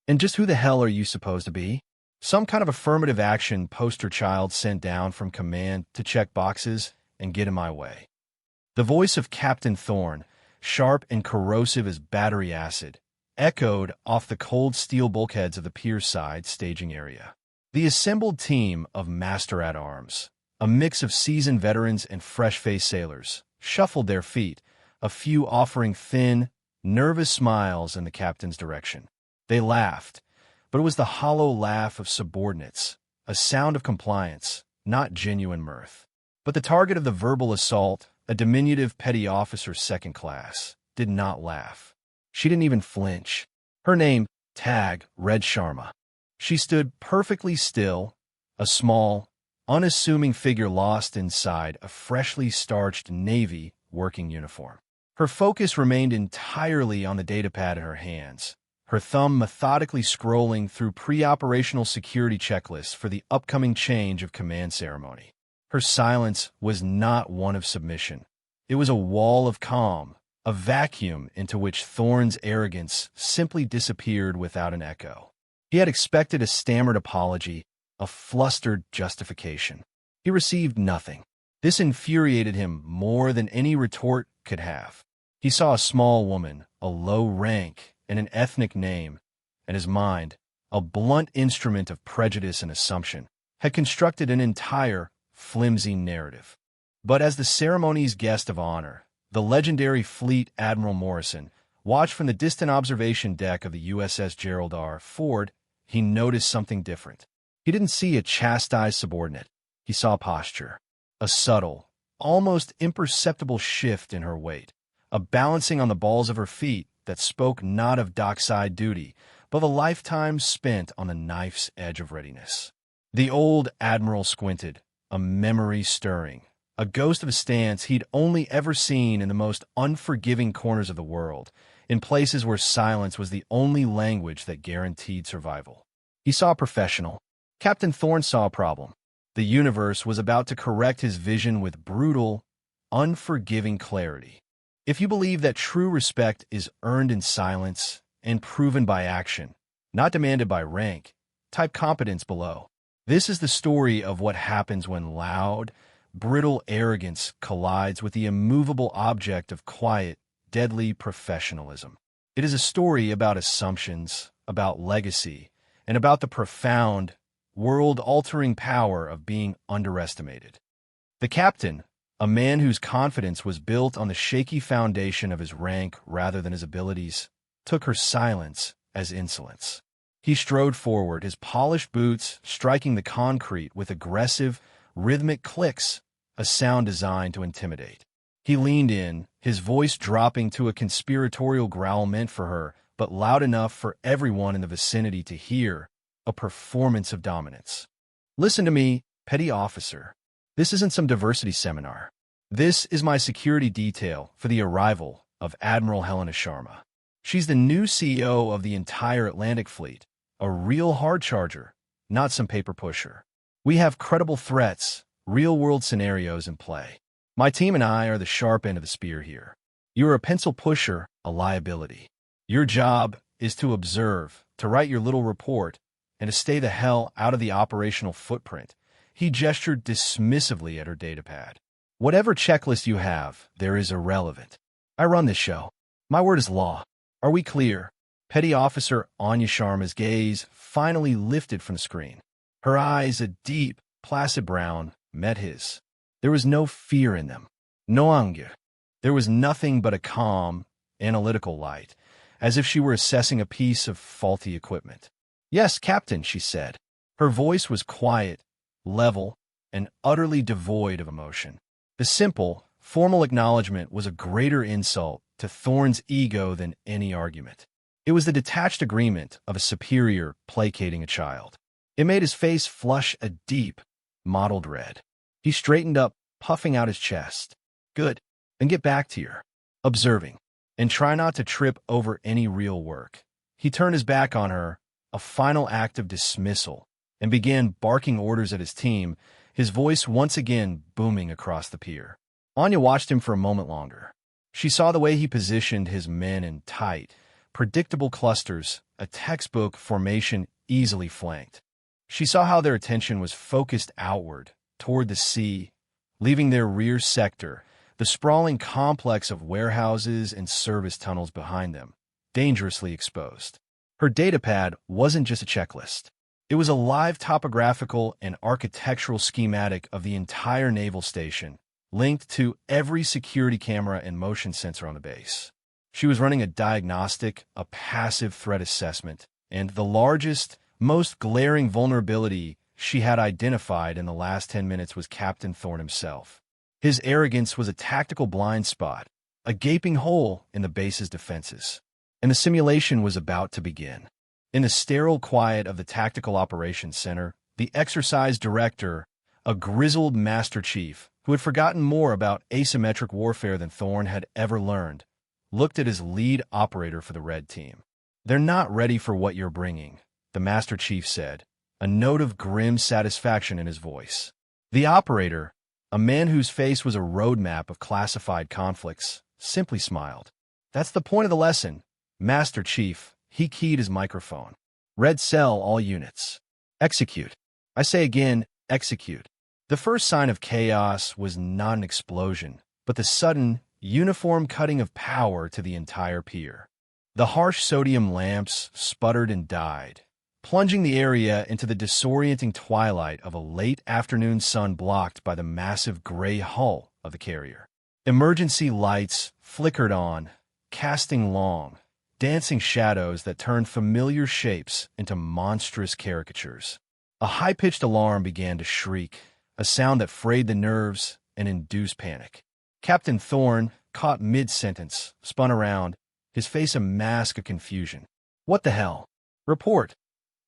And just who the hell are you supposed to be? Some kind of affirmative action poster child sent down from command to check boxes and get in my way. The voice of Captain Thorne, sharp and corrosive as battery acid, echoed off the cold steel bulkheads of the pier's side staging area. The assembled team of master-at-arms, a mix of seasoned veterans and fresh-faced sailors, shuffled their feet, a few offering thin, nervous smiles in the captain's direction. They laughed, but it was the hollow laugh of subordinates, a sound of compliance, not genuine mirth. But the target of the verbal assault, a diminutive petty officer second class, did not laugh. She didn't even flinch. Her name, Tag, read Sharma. She stood perfectly still, a small, unassuming figure lost inside a freshly starched Navy working uniform. Her focus remained entirely on the datapad in her hands, her thumb methodically scrolling through pre-operational security checklists for the upcoming change of command ceremony. Her silence was not one of submission. It was a wall of calm, a vacuum into which Thorne's arrogance simply disappeared without an echo. He had expected a stammered apology, a flustered justification. He received nothing. This infuriated him more than any retort could have. He saw a small woman, a low rank, and an ethnic name, and his mind, a blunt instrument of prejudice and assumption, had constructed an entire, flimsy narrative. But as the ceremony's guest of honor, the legendary Fleet Admiral Morrison watched from the distant observation deck of the USS Gerald R. Ford, he noticed something different. He didn't see a chastised subordinate. He saw posture, a subtle, almost imperceptible shift in her weight, a balancing on the balls of her feet that spoke not of dockside duty, but of a lifetime spent on the knife's edge of readiness. The old Admiral squinted, a memory stirring, a ghost of a stance he'd only ever seen in the most unforgiving corners of the world, in places where silence was the only language that guaranteed survival. He saw a professional. Captain Thorne saw a problem. The universe was about to correct his vision with brutal, unforgiving clarity. If you believe that true respect is earned in silence and proven by action, not demanded by rank, type competence below. This is the story of what happens when loud, brittle arrogance collides with the immovable object of quiet, deadly professionalism. It is a story about assumptions, about legacy, and about the profound, world-altering power of being underestimated. The captain, a man whose confidence was built on the shaky foundation of his rank rather than his abilities, took her silence as insolence. He strode forward, his polished boots striking the concrete with aggressive, rhythmic clicks, a sound designed to intimidate. He leaned in, his voice dropping to a conspiratorial growl meant for her, but loud enough for everyone in the vicinity to hear, a performance of dominance. Listen to me, petty officer. This isn't some diversity seminar. This is my security detail for the arrival of Admiral Helena Sharma. She's the new CEO of the entire Atlantic Fleet, a real hard charger, not some paper pusher. We have credible threats, real-world scenarios in play. My team and I are the sharp end of the spear here. You're a pencil pusher, a liability. Your job is to observe, to write your little report, and to stay the hell out of the operational footprint. He gestured dismissively at her datapad. Whatever checklist you have, there is irrelevant. I run this show. My word is law. Are we clear? Petty Officer Anya Sharma's gaze finally lifted from the screen. Her eyes, a deep, placid brown, met his. There was no fear in them, no anger. There was nothing but a calm, analytical light, as if she were assessing a piece of faulty equipment. Yes, Captain, she said. Her voice was quiet, level, and utterly devoid of emotion. The simple, formal acknowledgement was a greater insult to Thorne's ego than any argument. It was the detached agreement of a superior placating a child. It made his face flush a deep, mottled red. He straightened up, puffing out his chest. Good. Then get back to your observing, and try not to trip over any real work. He turned his back on her, a final act of dismissal, and began barking orders at his team, his voice once again booming across the pier. Anya watched him for a moment longer. She saw the way he positioned his men in tight, predictable clusters a textbook formation easily flanked. She saw how their attention was focused outward, toward the sea, leaving their rear sector, the sprawling complex of warehouses and service tunnels behind them, dangerously exposed. Her datapad wasn't just a checklist. It was a live topographical and architectural schematic of the entire naval station, linked to every security camera and motion sensor on the base. She was running a diagnostic, a passive threat assessment, and the largest, most glaring vulnerability she had identified in the last 10 minutes was Captain Thorne himself. His arrogance was a tactical blind spot, a gaping hole in the base's defenses. And the simulation was about to begin. In the sterile quiet of the Tactical Operations Center, the exercise director, a grizzled Master Chief who had forgotten more about asymmetric warfare than Thorne had ever learned, looked at his lead operator for the Red Team. "They're not ready for what you're bringing," the Master Chief said, a note of grim satisfaction in his voice. The operator, a man whose face was a roadmap of classified conflicts, simply smiled. "That's the point of the lesson, Master Chief." He keyed his microphone. "Red cell all units. Execute. I say again, execute." The first sign of chaos was not an explosion, but the sudden, uniform cutting of power to the entire pier. The harsh sodium lamps sputtered and died, plunging the area into the disorienting twilight of a late afternoon sun blocked by the massive gray hull of the carrier. Emergency lights flickered on, casting long, dancing shadows that turned familiar shapes into monstrous caricatures. A high-pitched alarm began to shriek, a sound that frayed the nerves and induced panic. Captain Thorne, caught mid-sentence, spun around, his face a mask of confusion. "What the hell? Report,"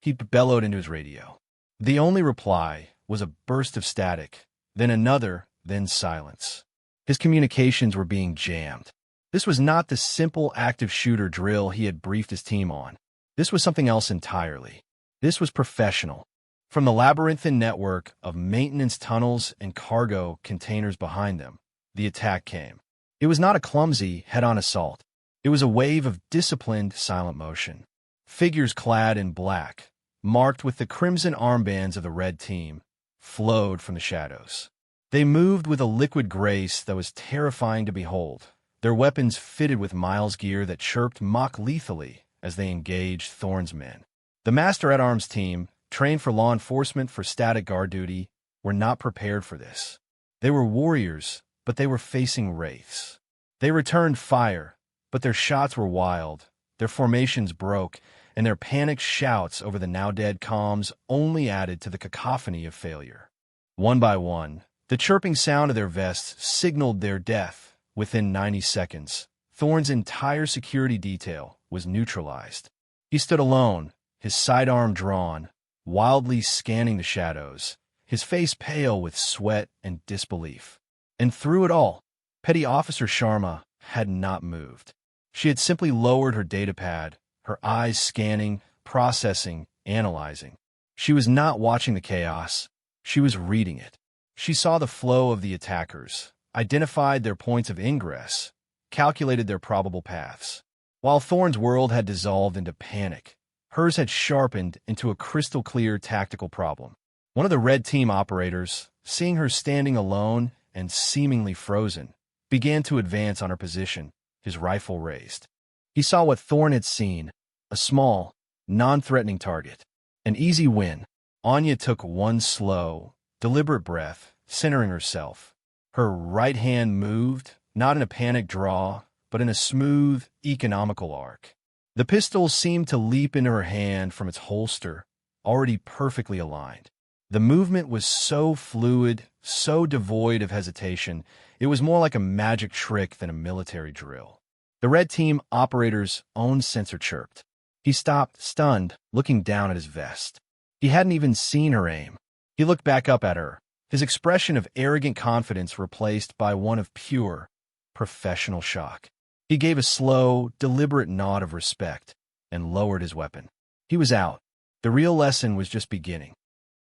he bellowed into his radio. The only reply was a burst of static, then another, then silence. His communications were being jammed. This was not the simple active shooter drill he had briefed his team on. This was something else entirely. This was professional. From the labyrinthine network of maintenance tunnels and cargo containers behind them, the attack came. It was not a clumsy, head-on assault. It was a wave of disciplined, silent motion. Figures clad in black, marked with the crimson armbands of the Red Team, flowed from the shadows. They moved with a liquid grace that was terrifying to behold, their weapons fitted with Miles gear that chirped mock-lethally as they engaged Thorne's men. The Master-at-Arms team, trained for law enforcement for static guard duty, were not prepared for this. They were warriors, but they were facing wraiths. They returned fire, but their shots were wild, their formations broke, and their panicked shouts over the now-dead comms only added to the cacophony of failure. One by one, the chirping sound of their vests signaled their death. Within 90 seconds, Thorne's entire security detail was neutralized. He stood alone, his sidearm drawn, wildly scanning the shadows, his face pale with sweat and disbelief. And through it all, Petty Officer Sharma had not moved. She had simply lowered her datapad, her eyes scanning, processing, analyzing. She was not watching the chaos. She was reading it. She saw the flow of the attackers, identified their points of ingress, calculated their probable paths. While Thorne's world had dissolved into panic, hers had sharpened into a crystal-clear tactical problem. One of the Red Team operators, seeing her standing alone and seemingly frozen, began to advance on her position, his rifle raised. He saw what Thorne had seen, a small, non-threatening target. An easy win. Anya took one slow, deliberate breath, centering herself. Her right hand moved, not in a panic draw, but in a smooth, economical arc. The pistol seemed to leap into her hand from its holster, already perfectly aligned. The movement was so fluid, so devoid of hesitation, it was more like a magic trick than a military drill. The Red Team operator's own sensor chirped. He stopped, stunned, looking down at his vest. He hadn't even seen her aim. He looked back up at her, his expression of arrogant confidence replaced by one of pure, professional shock. He gave a slow, deliberate nod of respect and lowered his weapon. He was out. The real lesson was just beginning.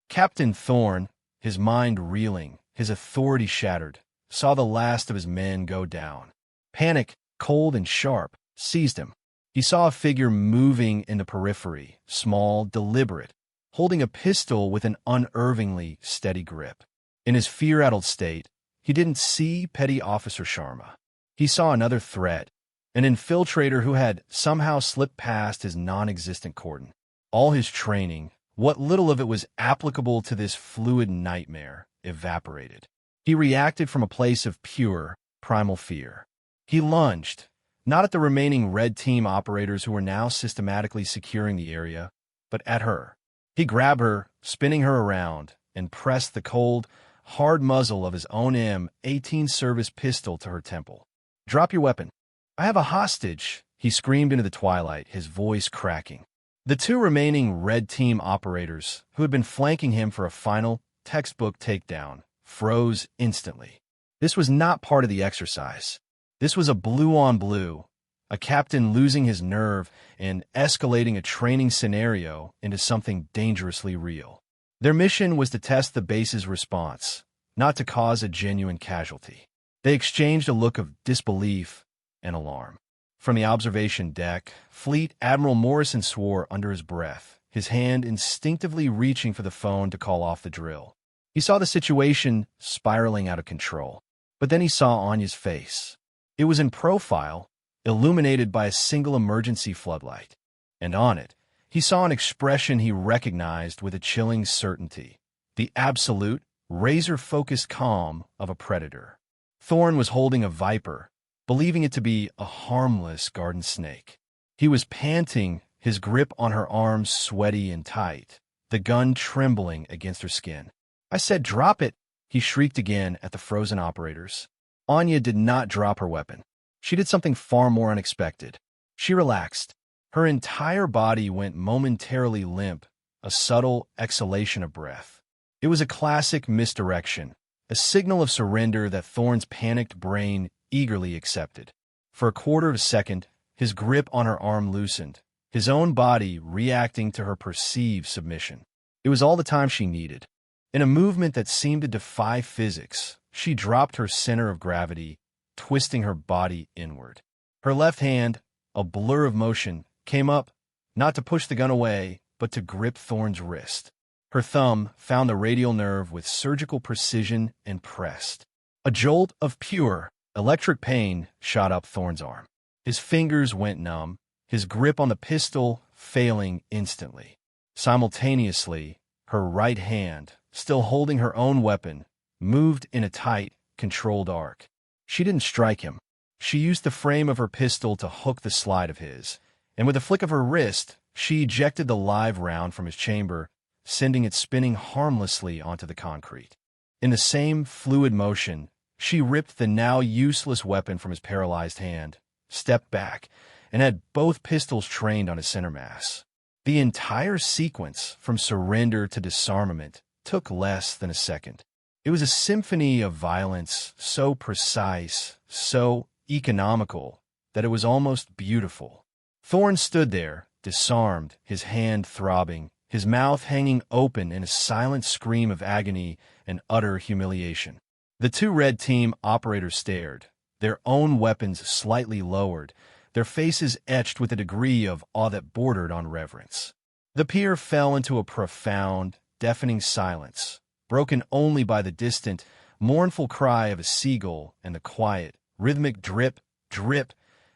Captain Thorne, his mind reeling, his authority shattered, saw the last of his men go down. Panic, cold and sharp, seized him. He saw a figure moving in the periphery, small, deliberate, holding a pistol with an unervingly steady grip. In his fear-addled state, he didn't see Petty Officer Sharma. He saw another threat, an infiltrator who had somehow slipped past his non-existent cordon. All his training, what little of it was applicable to this fluid nightmare, evaporated. He reacted from a place of pure, primal fear. He lunged, not at the remaining red team operators who were now systematically securing the area, but at her. He grabbed her, spinning her around, and pressed the cold, hard muzzle of his own M18 service pistol to her temple. "Drop your weapon. I have a hostage," he screamed into the twilight, his voice cracking. The two remaining red team operators, who had been flanking him for a final, textbook takedown, froze instantly. This was not part of the exercise. This was a blue-on-blue, a captain losing his nerve and escalating a training scenario into something dangerously real. Their mission was to test the base's response, not to cause a genuine casualty. They exchanged a look of disbelief and alarm. From the observation deck, Fleet Admiral Morrison swore under his breath, his hand instinctively reaching for the phone to call off the drill. He saw the situation spiraling out of control. But then he saw Anya's face. It was in profile, illuminated by a single emergency floodlight. And on it, he saw an expression he recognized with a chilling certainty, the absolute, razor-focused calm of a predator. Thorne was holding a viper, believing it to be a harmless garden snake. He was panting, his grip on her arms sweaty and tight, the gun trembling against her skin. "I said drop it!" he shrieked again at the frozen operators. Anya did not drop her weapon. She did something far more unexpected. She relaxed. Her entire body went momentarily limp, a subtle exhalation of breath. It was a classic misdirection, a signal of surrender that Thorne's panicked brain eagerly accepted. For a quarter of a second, his grip on her arm loosened, his own body reacting to her perceived submission. It was all the time she needed. In a movement that seemed to defy physics, she dropped her center of gravity, twisting her body inward. Her left hand, a blur of motion, came up, not to push the gun away, but to grip Thorne's wrist. Her thumb found the radial nerve with surgical precision and pressed. A jolt of pure, electric pain shot up Thorne's arm. His fingers went numb, his grip on the pistol failing instantly. Simultaneously, her right hand, still holding her own weapon, moved in a tight, controlled arc. She didn't strike him. She used the frame of her pistol to hook the slide of his, and with a flick of her wrist, she ejected the live round from his chamber, sending it spinning harmlessly onto the concrete. In the same fluid motion, she ripped the now useless weapon from his paralyzed hand, stepped back, and had both pistols trained on his center mass. The entire sequence, from surrender to disarmament, took less than a second. It was a symphony of violence, so precise, so economical, that it was almost beautiful. Thorne stood there, disarmed, his hand throbbing, his mouth hanging open in a silent scream of agony and utter humiliation. The two red team operators stared, their own weapons slightly lowered, their faces etched with a degree of awe that bordered on reverence. The pier fell into a profound, deafening silence, broken only by the distant, mournful cry of a seagull and the quiet, rhythmic drip, drip,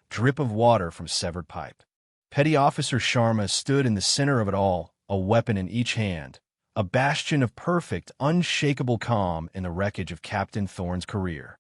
drip of water from severed pipe. Petty Officer Sharma stood in the center of it all, a weapon in each hand, a bastion of perfect, unshakable calm in the wreckage of Captain Thorne's career.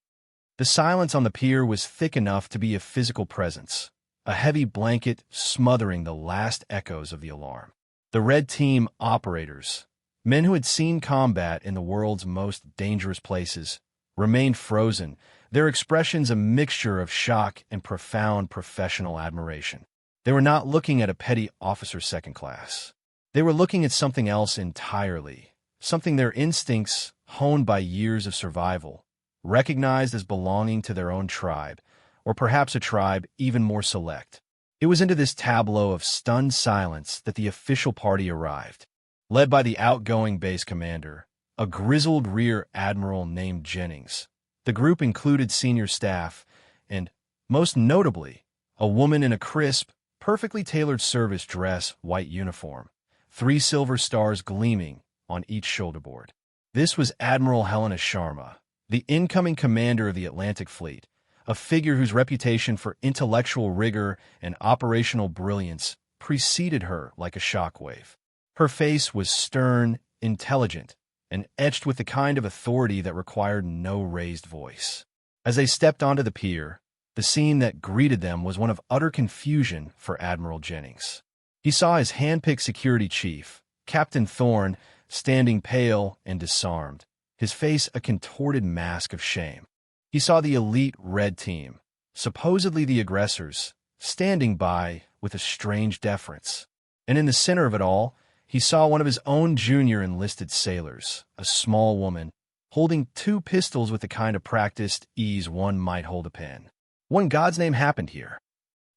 The silence on the pier was thick enough to be a physical presence, a heavy blanket smothering the last echoes of the alarm. The red team operators, men who had seen combat in the world's most dangerous places, remained frozen, their expressions a mixture of shock and profound professional admiration. They were not looking at a petty officer second class. They were looking at something else entirely, something their instincts, honed by years of survival, recognized as belonging to their own tribe, or perhaps a tribe even more select. It was into this tableau of stunned silence that the official party arrived. Led by the outgoing base commander, a grizzled rear admiral named Jennings. The group included senior staff and, most notably, a woman in a crisp, perfectly tailored service dress, white uniform, 3 silver stars gleaming on each shoulder board. This was Admiral Helena Sharma, the incoming commander of the Atlantic Fleet, a figure whose reputation for intellectual rigor and operational brilliance preceded her like a shockwave. Her face was stern, intelligent, and etched with the kind of authority that required no raised voice. As they stepped onto the pier, the scene that greeted them was one of utter confusion for Admiral Jennings. He saw his hand-picked security chief, Captain Thorne, standing pale and disarmed, his face a contorted mask of shame. He saw the elite red team, supposedly the aggressors, standing by with a strange deference. And in the center of it all, he saw one of his own junior enlisted sailors, a small woman, holding 2 pistols with the kind of practiced ease one might hold a pen. What in God's name happened here?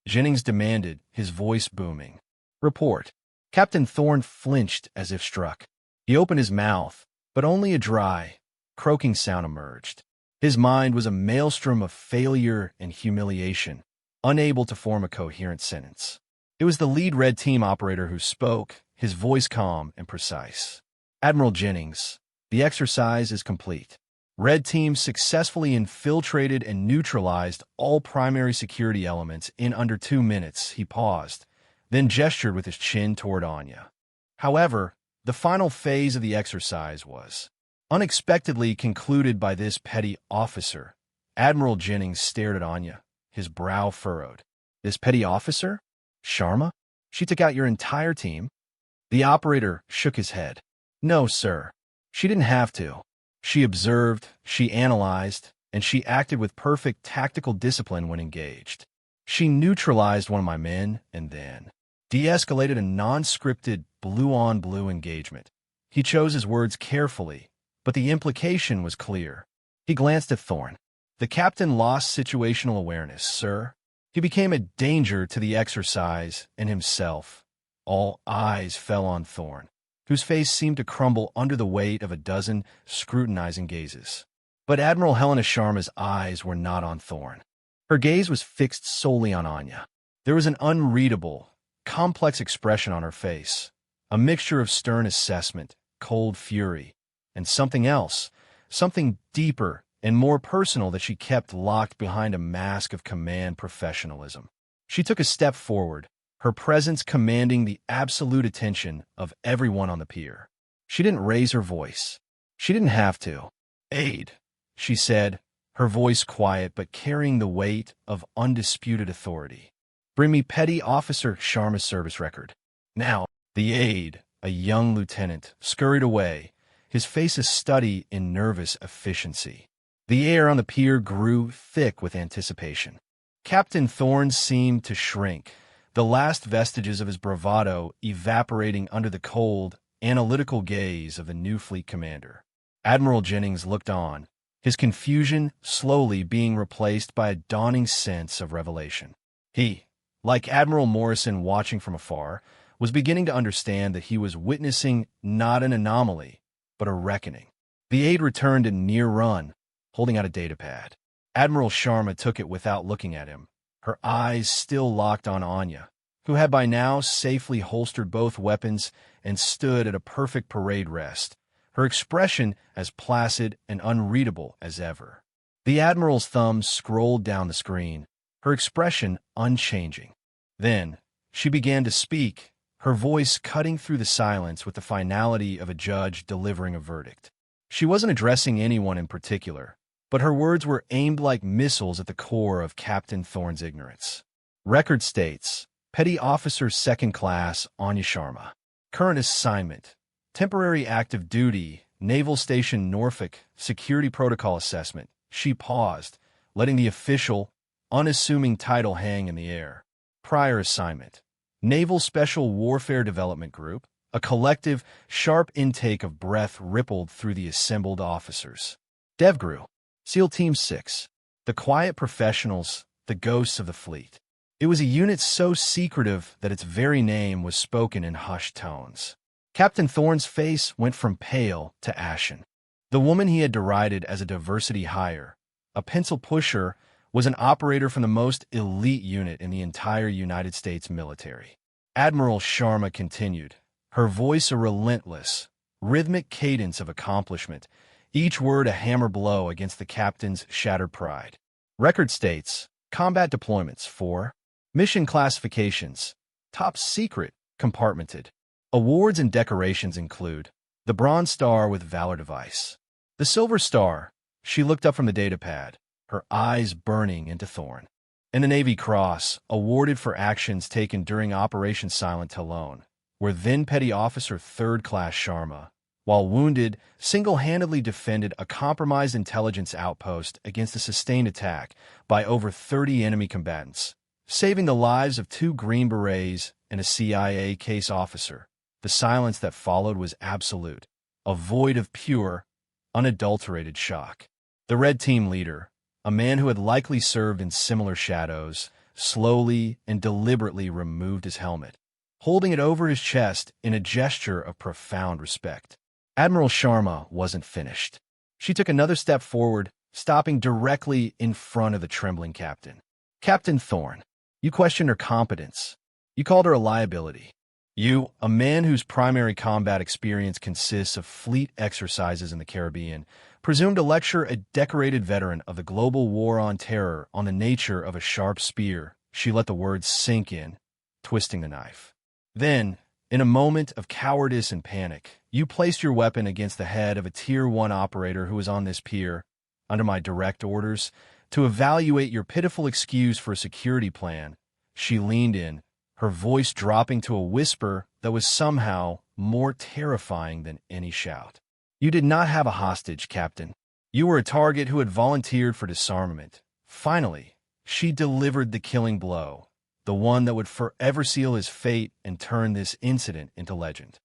Jennings demanded, his voice booming. Report. Captain Thorne flinched as if struck. He opened his mouth, but only a dry, croaking sound emerged. His mind was a maelstrom of failure and humiliation, unable to form a coherent sentence. It was the lead red team operator who spoke, his voice calm and precise. Admiral Jennings, the exercise is complete. Red team successfully infiltrated and neutralized all primary security elements in under 2 minutes. He paused, then gestured with his chin toward Anya. However, the final phase of the exercise was unexpectedly concluded by this petty officer. Admiral Jennings stared at Anya, his brow furrowed. This petty officer? Sharma? She took out your entire team? The operator shook his head. No, sir. She didn't have to. She observed, she analyzed, and she acted with perfect tactical discipline when engaged. She neutralized one of my men and then de-escalated a non-scripted blue-on-blue engagement. He chose his words carefully, but the implication was clear. He glanced at Thorne. The captain lost situational awareness, sir. He became a danger to the exercise and himself. All eyes fell on Thorne, whose face seemed to crumble under the weight of a dozen scrutinizing gazes. But Admiral Helena Sharma's eyes were not on Thorne. Her gaze was fixed solely on Anya. There was an unreadable, complex expression on her face, a mixture of stern assessment, cold fury, and something else, something deeper and more personal that she kept locked behind a mask of command professionalism. She took a step forward, her presence commanding the absolute attention of everyone on the pier. She didn't raise her voice. She didn't have to. Aid, she said, her voice quiet but carrying the weight of undisputed authority. Bring me Petty Officer Sharma's service record. Now, the aide, a young lieutenant, scurried away, his face a study in nervous efficiency. The air on the pier grew thick with anticipation. Captain Thorne seemed to shrink, the last vestiges of his bravado evaporating under the cold, analytical gaze of the new fleet commander. Admiral Jennings looked on, his confusion slowly being replaced by a dawning sense of revelation. He, like Admiral Morrison watching from afar, was beginning to understand that he was witnessing not an anomaly, but a reckoning. The aide returned in near run, holding out a datapad. Admiral Sharma took it without looking at him, her eyes still locked on Anya, who had by now safely holstered both weapons and stood at a perfect parade rest, her expression as placid and unreadable as ever. The Admiral's thumb scrolled down the screen, her expression unchanging. Then, she began to speak, her voice cutting through the silence with the finality of a judge delivering a verdict. She wasn't addressing anyone in particular, but her words were aimed like missiles at the core of Captain Thorne's ignorance. Record states, Petty Officer 2nd Class Anya Sharma. Current assignment, temporary active duty, Naval Station Norfolk, Security Protocol Assessment. She paused, letting the official, unassuming title hang in the air. Prior assignment, Naval Special Warfare Development Group. A collective, sharp intake of breath rippled through the assembled officers. DevGru, SEAL Team 6, the quiet professionals, the ghosts of the fleet. It was a unit so secretive that its very name was spoken in hushed tones. Captain Thorne's face went from pale to ashen. The woman he had derided as a diversity hire, a pencil pusher, was an operator from the most elite unit in the entire United States military. Admiral Sharma continued, her voice a relentless, rhythmic cadence of accomplishment, each word a hammer blow against the captain's shattered pride. Record states, combat deployments 4, mission classifications, top secret, compartmented. Awards and decorations include the Bronze Star with Valor Device. The Silver Star, she looked up from the datapad, her eyes burning into Thorn. And the Navy Cross, awarded for actions taken during Operation Silent Talon, where then Petty Officer 3rd Class Sharma, while wounded, single-handedly defended a compromised intelligence outpost against a sustained attack by over 30 enemy combatants, saving the lives of 2 Green Berets and a CIA case officer. The silence that followed was absolute, a void of pure, unadulterated shock. The Red Team leader, a man who had likely served in similar shadows, slowly and deliberately removed his helmet, holding it over his chest in a gesture of profound respect. Admiral Sharma wasn't finished. She took another step forward, stopping directly in front of the trembling captain. Captain Thorn, you questioned her competence. You called her a liability. You, a man whose primary combat experience consists of fleet exercises in the Caribbean, presumed to lecture a decorated veteran of the global war on terror on the nature of a sharp spear. She let the words sink in, twisting the knife. Then, in a moment of cowardice and panic, you placed your weapon against the head of a Tier 1 operator who was on this pier, under my direct orders, to evaluate your pitiful excuse for a security plan. She leaned in, her voice dropping to a whisper that was somehow more terrifying than any shout. You did not have a hostage, Captain. You were a target who had volunteered for disarmament. Finally, she delivered the killing blow, the one that would forever seal his fate and turn this incident into legend.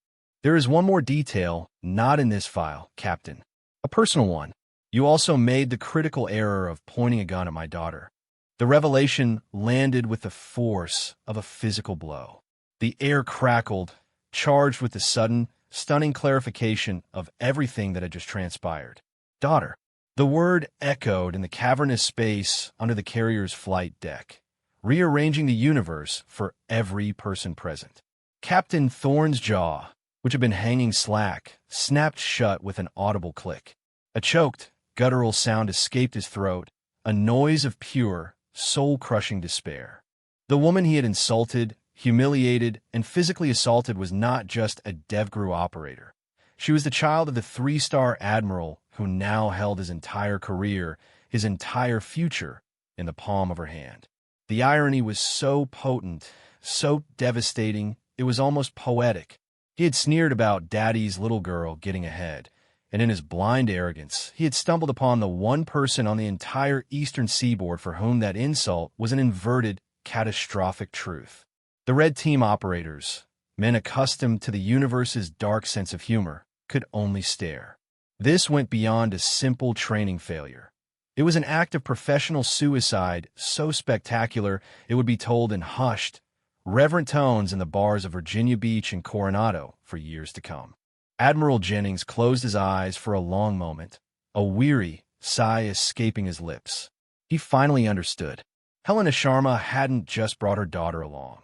There is one more detail not in this file, Captain. A personal one. You also made the critical error of pointing a gun at my daughter. The revelation landed with the force of a physical blow. The air crackled, charged with the sudden, stunning clarification of everything that had just transpired. Daughter. The word echoed in the cavernous space under the carrier's flight deck, rearranging the universe for every person present. Captain Thorn's jaw, which had been hanging slack, snapped shut with an audible click. A choked, guttural sound escaped his throat, a noise of pure, soul-crushing despair. The woman he had insulted, humiliated, and physically assaulted was not just a DevGru operator. She was the child of the 3-star Admiral who now held his entire career, his entire future, in the palm of her hand. The irony was so potent, so devastating, it was almost poetic. He had sneered about Daddy's little girl getting ahead, and in his blind arrogance, he had stumbled upon the one person on the entire eastern seaboard for whom that insult was an inverted, catastrophic truth. The Red Team operators, men accustomed to the universe's dark sense of humor, could only stare. This went beyond a simple training failure. It was an act of professional suicide so spectacular it would be told in hushed, reverent tones in the bars of Virginia Beach and Coronado for years to come. Admiral Jennings closed his eyes for a long moment, a weary sigh escaping his lips. He finally understood. Helena Sharma hadn't just brought her daughter along.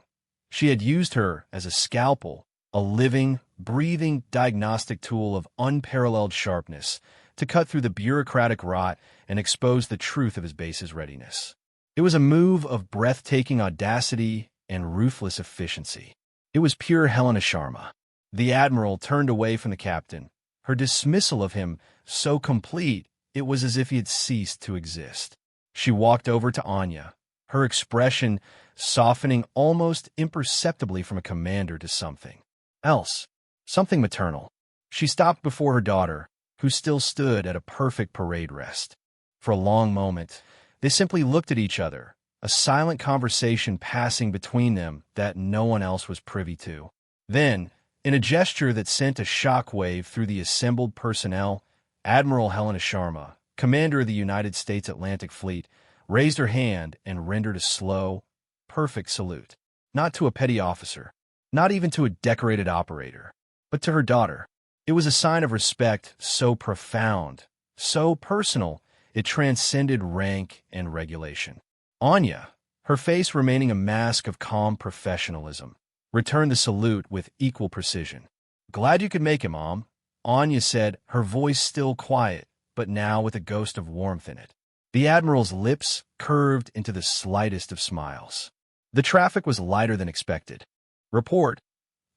She had used her as a scalpel, a living, breathing diagnostic tool of unparalleled sharpness to cut through the bureaucratic rot and expose the truth of his base's readiness. It was a move of breathtaking audacity and ruthless efficiency. It was pure Helena Sharma. The Admiral turned away from the captain, her dismissal of him so complete it was as if he had ceased to exist. She walked over to Anya, her expression softening almost imperceptibly from a commander to something else, something maternal. She stopped before her daughter, who still stood at a perfect parade rest. For a long moment, they simply looked at each other, a silent conversation passing between them that no one else was privy to. Then, in a gesture that sent a shockwave through the assembled personnel, Admiral Helena Sharma, commander of the United States Atlantic Fleet, raised her hand and rendered a slow, perfect salute, not to a petty officer, not even to a decorated operator, but to her daughter. It was a sign of respect so profound, so personal, It transcended rank and regulation. Anya, her face remaining a mask of calm professionalism, returned the salute with equal precision. "Glad you could make it, Mom," Anya said, her voice still quiet, but now with a ghost of warmth in it. The Admiral's lips curved into the slightest of smiles. The traffic was lighter than expected. "Report."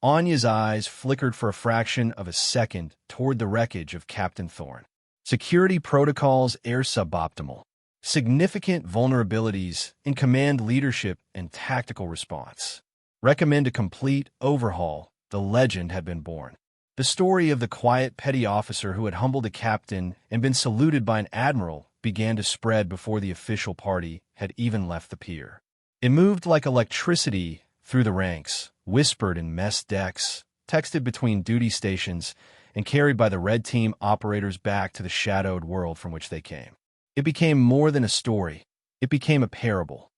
Anya's eyes flickered for a fraction of a second toward the wreckage of Captain Thorn. "Security protocols air suboptimal. Significant vulnerabilities in command leadership and tactical response. Recommend a complete overhaul." The legend had been born. The story of the quiet petty officer who had humbled a captain and been saluted by an admiral began to spread before the official party had even left the pier. It moved like electricity through the ranks, whispered in mess decks, texted between duty stations, and carried by the red team operators back to the shadowed world from which they came. It became more than a story. It became a parable.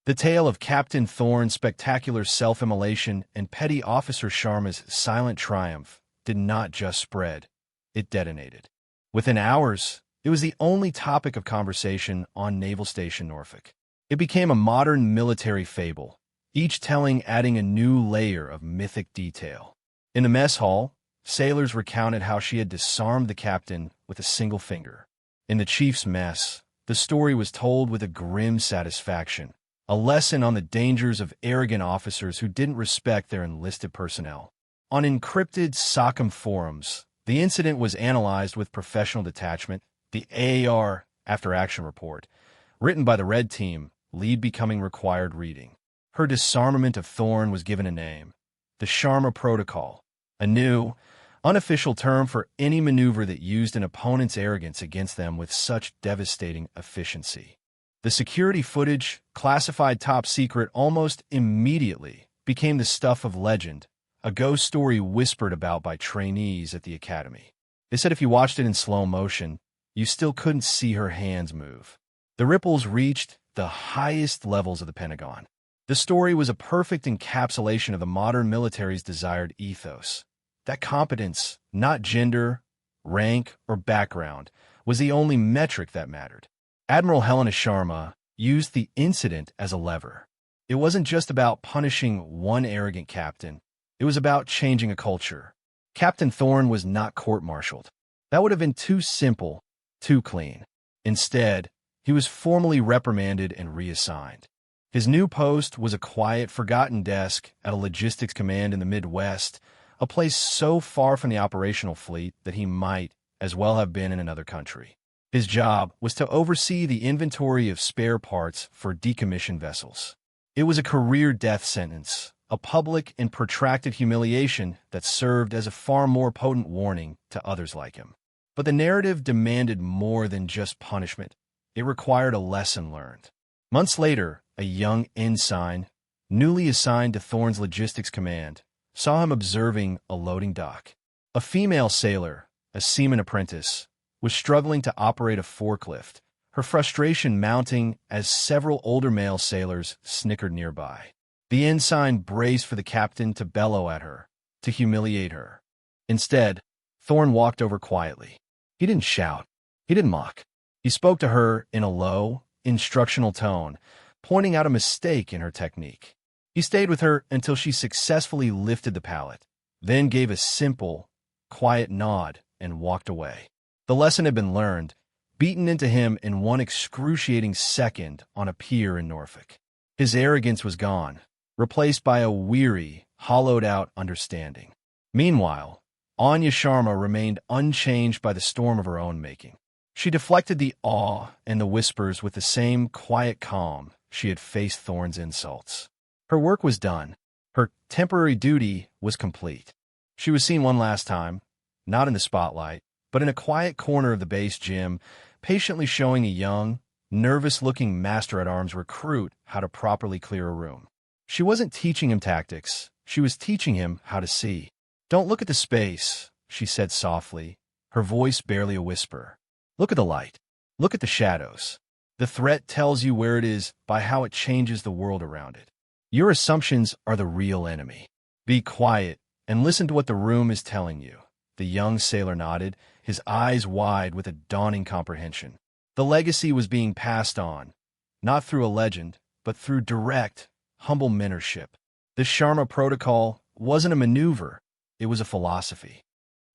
The tale of Captain Thorn's spectacular self-immolation and Petty Officer Sharma's silent triumph did not just spread, it detonated. Within hours, it was the only topic of conversation on Naval Station Norfolk. It became a modern military fable, each telling adding a new layer of mythic detail. In the mess hall, sailors recounted how she had disarmed the captain with a single finger. In the chief's mess, the story was told with a grim satisfaction, a lesson on the dangers of arrogant officers who didn't respect their enlisted personnel. On encrypted SOCOM forums, the incident was analyzed with professional detachment. The AAR after-action report, written by the Red Team, lead becoming required reading. Her disarmament of Thorn was given a name, the Sharma Protocol, a new, unofficial term for any maneuver that used an opponent's arrogance against them with such devastating efficiency. The security footage, classified top secret, almost immediately became the stuff of legend, a ghost story whispered about by trainees at the academy. They said if you watched it in slow motion, you still couldn't see her hands move. The ripples reached the highest levels of the Pentagon. The story was a perfect encapsulation of the modern military's desired ethos. That competence, not gender, rank, or background, was the only metric that mattered. Admiral Helena Sharma used the incident as a lever. It wasn't just about punishing one arrogant captain. It was about changing a culture. Captain Thorn was not court-martialed. That would have been too simple, too clean. Instead, he was formally reprimanded and reassigned. His new post was a quiet, forgotten desk at a logistics command in the Midwest, a place so far from the operational fleet that he might as well have been in another country. His job was to oversee the inventory of spare parts for decommissioned vessels. It was a career death sentence, a public and protracted humiliation that served as a far more potent warning to others like him. But the narrative demanded more than just punishment. It required a lesson learned. Months later, a young ensign, newly assigned to Thorn's logistics command, saw him observing a loading dock. A female sailor, a seaman apprentice, was struggling to operate a forklift, her frustration mounting as several older male sailors snickered nearby. The ensign braced for the captain to bellow at her, to humiliate her. Instead, Thorn walked over quietly. He didn't shout. He didn't mock. He spoke to her in a low, instructional tone, pointing out a mistake in her technique. He stayed with her until she successfully lifted the pallet, then gave a simple, quiet nod and walked away. The lesson had been learned, beaten into him in one excruciating second on a pier in Norfolk. His arrogance was gone, replaced by a weary, hollowed-out understanding. Meanwhile, Anya Sharma remained unchanged by the storm of her own making. She deflected the awe and the whispers with the same quiet calm she had faced Thorn's insults. Her work was done. Her temporary duty was complete. She was seen one last time, not in the spotlight, but in a quiet corner of the base gym, patiently showing a young, nervous-looking master-at-arms recruit how to properly clear a room. She wasn't teaching him tactics. She was teaching him how to see. "Don't look at the space," she said softly, her voice barely a whisper. "Look at the light. Look at the shadows. The threat tells you where it is by how it changes the world around it. Your assumptions are the real enemy. Be quiet and listen to what the room is telling you." The young sailor nodded, his eyes wide with a dawning comprehension. The legacy was being passed on, not through a legend, but through direct, humble mentorship. The Sharma Protocol wasn't a maneuver, it was a philosophy.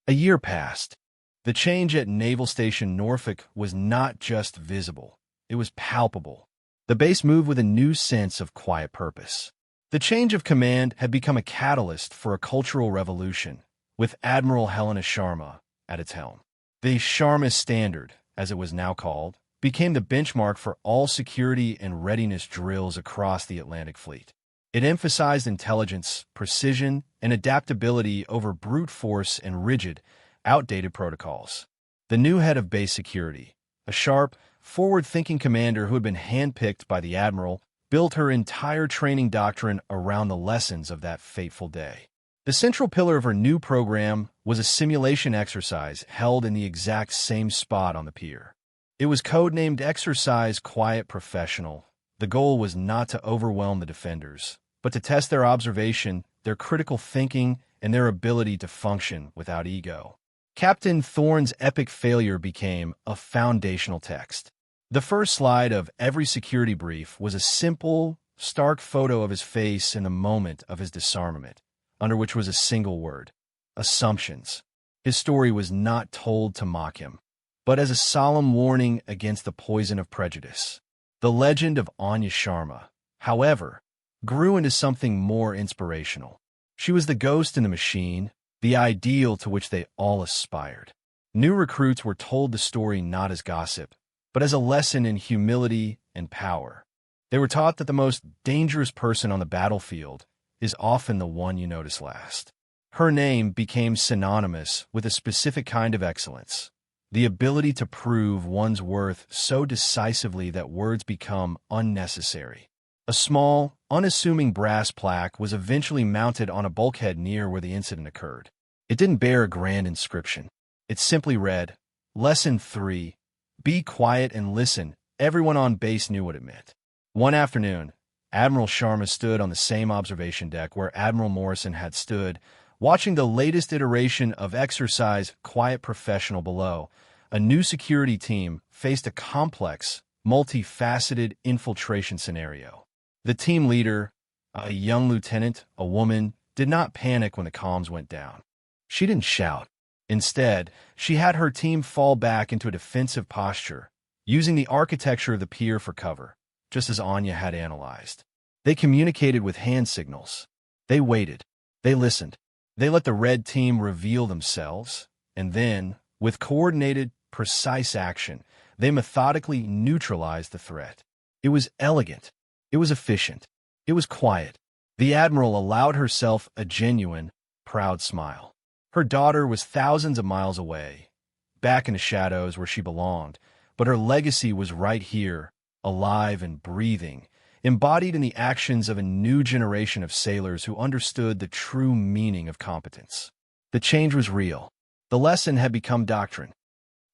A year passed. The change at Naval Station Norfolk was not just visible, it was palpable. The base moved with a new sense of quiet purpose. The change of command had become a catalyst for a cultural revolution, with Admiral Helena Sharma at its helm. The Sharma Standard, as it was now called, became the benchmark for all security and readiness drills across the Atlantic Fleet. It emphasized intelligence, precision, and adaptability over brute force and rigid, outdated protocols. The new head of base security, a sharp, forward-thinking commander who had been handpicked by the Admiral, built her entire training doctrine around the lessons of that fateful day. The central pillar of her new program was a simulation exercise held in the exact same spot on the pier. It was codenamed Exercise Quiet Professional. The goal was not to overwhelm the defenders, but to test their observation, their critical thinking, and their ability to function without ego. Captain Thorne's epic failure became a foundational text. The first slide of every security brief was a simple, stark photo of his face in the moment of his disarmament, under which was a single word: assumptions. His story was not told to mock him, but as a solemn warning against the poison of prejudice. The legend of Anya Sharma, however, grew into something more inspirational. She was the ghost in the machine, the ideal to which they all aspired. New recruits were told the story not as gossip, but as a lesson in humility and power. They were taught that the most dangerous person on the battlefield is often the one you notice last. Her name became synonymous with a specific kind of excellence, the ability to prove one's worth so decisively that words become unnecessary. A small, unassuming brass plaque was eventually mounted on a bulkhead near where the incident occurred. It didn't bear a grand inscription. It simply read, Lesson 3, Be quiet and listen. Everyone on base knew what it meant. One afternoon, Admiral Sharma stood on the same observation deck where Admiral Morrison had stood, watching the latest iteration of Exercise Quiet Professional below. A new security team faced a complex, multifaceted infiltration scenario. The team leader, a young lieutenant, a woman, did not panic when the comms went down. She didn't shout. Instead, she had her team fall back into a defensive posture, using the architecture of the pier for cover, just as Anya had analyzed. They communicated with hand signals. They waited. They listened. They let the red team reveal themselves, and then, with coordinated, precise action, they methodically neutralized the threat. It was elegant. It was efficient. It was quiet. The Admiral allowed herself a genuine, proud smile. Her daughter was thousands of miles away, back in the shadows where she belonged, but her legacy was right here, alive and breathing, embodied in the actions of a new generation of sailors who understood the true meaning of competence. The change was real. The lesson had become doctrine.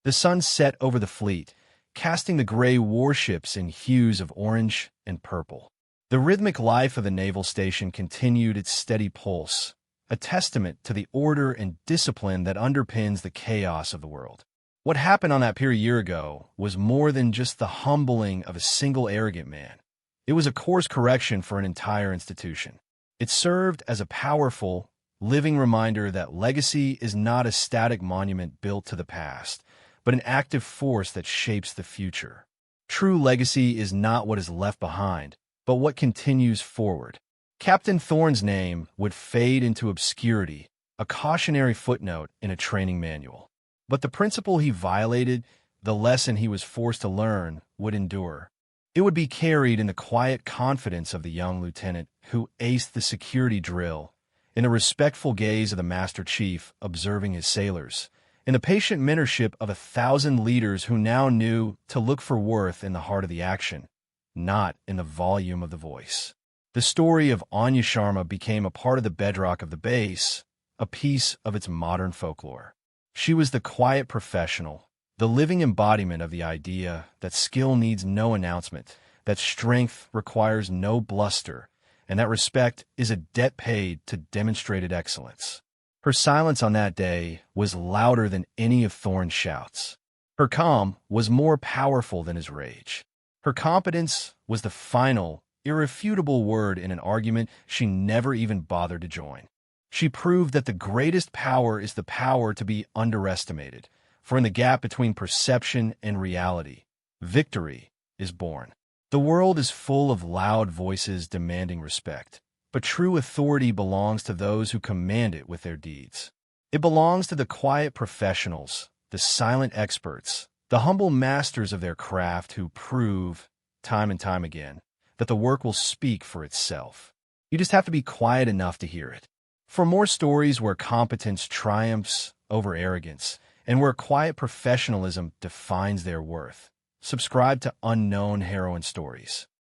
The sun set over the fleet, casting the gray warships in hues of orange and purple. The rhythmic life of the naval station continued its steady pulse, a testament to the order and discipline that underpins the chaos of the world. What happened on that pier a year ago was more than just the humbling of a single arrogant man. It was a course correction for an entire institution. It served as a powerful, living reminder that legacy is not a static monument built to the past, but an active force that shapes the future. True legacy is not what is left behind, but what continues forward. Captain Thorne's name would fade into obscurity, a cautionary footnote in a training manual. But the principle he violated, the lesson he was forced to learn, would endure. It would be carried in the quiet confidence of the young lieutenant who aced the security drill, in the respectful gaze of the Master Chief observing his sailors, in the patient mentorship of 1,000 leaders who now knew to look for worth in the heart of the action, not in the volume of the voice. The story of Anya Sharma became a part of the bedrock of the base, a piece of its modern folklore. She was the quiet professional, the living embodiment of the idea that skill needs no announcement, that strength requires no bluster, and that respect is a debt paid to demonstrated excellence. Her silence on that day was louder than any of Thorne's shouts. Her calm was more powerful than his rage. Her competence was the final, irrefutable word in an argument she never even bothered to join. She proved that the greatest power is the power to be underestimated, for in the gap between perception and reality, victory is born. The world is full of loud voices demanding respect, but true authority belongs to those who command it with their deeds. It belongs to the quiet professionals, the silent experts, the humble masters of their craft who prove, time and time again, that the work will speak for itself. You just have to be quiet enough to hear it. For more stories where competence triumphs over arrogance and where quiet professionalism defines their worth, subscribe to Unknown Heroine Stories.